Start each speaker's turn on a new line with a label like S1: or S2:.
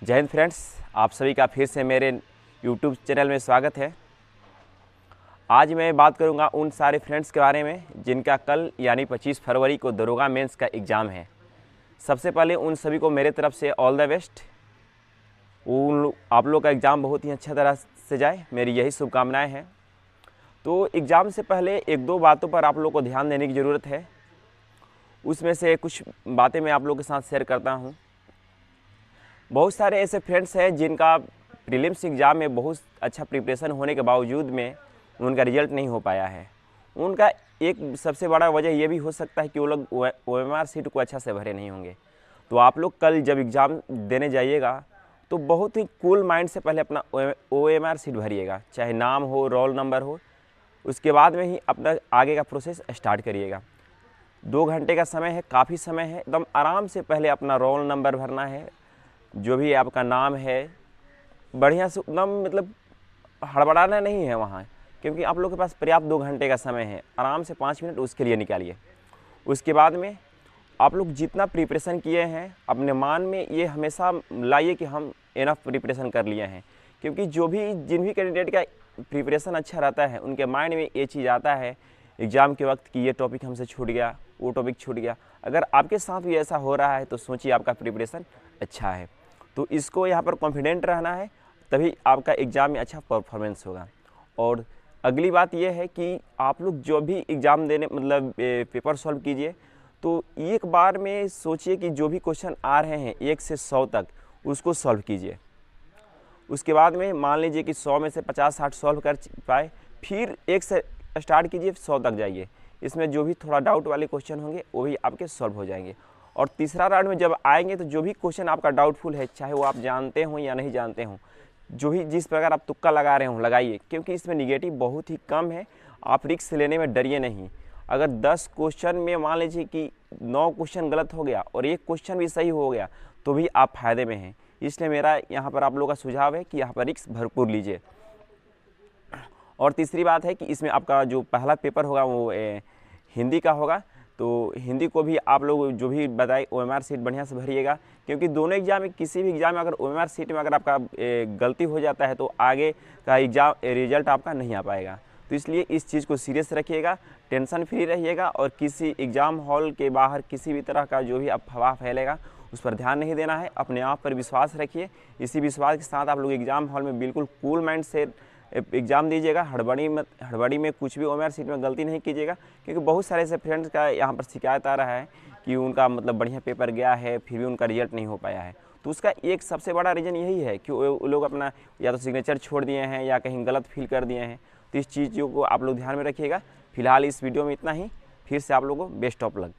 S1: जय हिंद फ्रेंड्स, आप सभी का फिर से मेरे YouTube चैनल में स्वागत है। आज मैं बात करूंगा उन सारे फ्रेंड्स के बारे में जिनका कल यानी 25 फरवरी को दरोगा मेंस का एग्ज़ाम है। सबसे पहले उन सभी को मेरे तरफ से ऑल द बेस्ट। आप लोग का एग्ज़ाम बहुत ही अच्छा तरह से जाए, मेरी यही शुभकामनाएँ हैं। तो एग्ज़ाम से पहले एक दो बातों पर आप लोग को ध्यान देने की ज़रूरत है। उसमें से कुछ बातें मैं आप लोगों के साथ शेयर करता हूँ। बहुत सारे ऐसे फ्रेंड्स हैं जिनका प्रीलिम्स एग्ज़ाम में बहुत अच्छा प्रिपरेशन होने के बावजूद में उनका रिजल्ट नहीं हो पाया है। उनका एक सबसे बड़ा वजह ये भी हो सकता है कि वो लोग OMR सीट को अच्छा से भरे नहीं होंगे। तो आप लोग कल जब एग्ज़ाम देने जाइएगा तो बहुत ही कूल माइंड से पहले अपना OMR सीट भरिएगा, चाहे नाम हो, रोल नंबर हो। उसके बाद में ही अपना आगे का प्रोसेस स्टार्ट करिएगा। 2 घंटे का समय है, काफ़ी समय है। एकदम आराम से पहले अपना रोल नंबर भरना है, जो भी आपका नाम है, बढ़िया से एकदम मतलब हड़बड़ाना नहीं है वहाँ, क्योंकि आप लोग के पास पर्याप्त 2 घंटे का समय है। आराम से 5 मिनट उसके लिए निकालिए। उसके बाद में आप लोग जितना प्रिपरेशन किए हैं अपने मान में ये हमेशा लाइए कि हम इनफ प्रिपरेशन कर लिए हैं, क्योंकि जिन भी कैंडिडेट का प्रिपरेशन अच्छा रहता है उनके माइंड में ये चीज़ आता है एग्ज़ाम के वक्त कि ये टॉपिक हमसे छूट गया, वो टॉपिक छूट गया। अगर आपके साथ भी ऐसा हो रहा है तो सोचिए आपका प्रिपरेशन अच्छा है। तो इसको यहाँ पर कॉन्फिडेंट रहना है, तभी आपका एग्ज़ाम में अच्छा परफॉर्मेंस होगा। और अगली बात यह है कि आप लोग जो भी एग्ज़ाम देने मतलब पेपर सॉल्व कीजिए तो एक बार में सोचिए कि जो भी क्वेश्चन आ रहे हैं 1 से 100 तक उसको सॉल्व कीजिए। उसके बाद में मान लीजिए कि 100 में से 50-60 सॉल्व कर पाए, फिर 1 से स्टार्ट कीजिए, 100 तक जाइए। इसमें जो भी थोड़ा डाउट वाले क्वेश्चन होंगे वो भी आपके सॉल्व हो जाएंगे। और तीसरा राउंड में जब आएंगे तो जो भी क्वेश्चन आपका डाउटफुल है, चाहे वो आप जानते हों या नहीं जानते हों, जो भी जिस प्रकार आप तुक्का लगा रहे हों लगाइए, क्योंकि इसमें निगेटिव बहुत ही कम है। आप रिस्क लेने में डरिए नहीं। अगर 10 क्वेश्चन में मान लीजिए कि 9 क्वेश्चन गलत हो गया और 1 क्वेश्चन भी सही हो गया तो भी आप फायदे में हैं। इसलिए मेरा यहाँ पर आप लोगों का सुझाव है कि यहाँ पर रिस्क भरपूर लीजिए। और तीसरी बात है कि इसमें आपका जो पहला पेपर होगा वो हिंदी का होगा। तो हिंदी को भी आप लोग जो भी बताए OMR सीट बढ़िया से भरिएगा, क्योंकि दोनों एग्ज़ाम में किसी भी एग्ज़ाम में अगर OMR सीट में अगर आपका गलती हो जाता है तो आगे का एग्ज़ाम रिजल्ट आपका नहीं आ पाएगा। तो इसलिए इस चीज़ को सीरियस रखिएगा, टेंशन फ्री रहिएगा और किसी एग्ज़ाम हॉल के बाहर किसी भी तरह का जो भी अफवाह फैलेगा उस पर ध्यान नहीं देना है। अपने आप पर विश्वास रखिए। इसी विश्वास के साथ आप लोग एग्ज़ाम हॉल में बिल्कुल कूल माइंड से एग्ज़ाम दीजिएगा। हड़बड़ी में कुछ भी OMR सीट में गलती नहीं कीजिएगा, क्योंकि बहुत सारे ऐसे फ्रेंड्स का यहाँ पर शिकायत आ रहा है कि उनका मतलब बढ़िया पेपर गया है फिर भी उनका रिजल्ट नहीं हो पाया है। तो उसका एक सबसे बड़ा रीज़न यही है कि वो लोग अपना या तो सिग्नेचर छोड़ दिए हैं या कहीं गलत फिल कर दिए हैं। तो इस चीज़ों को आप लोग ध्यान में रखिएगा। फिलहाल इस वीडियो में इतना ही। फिर से आप लोगों को बेस्ट ऑफ लक।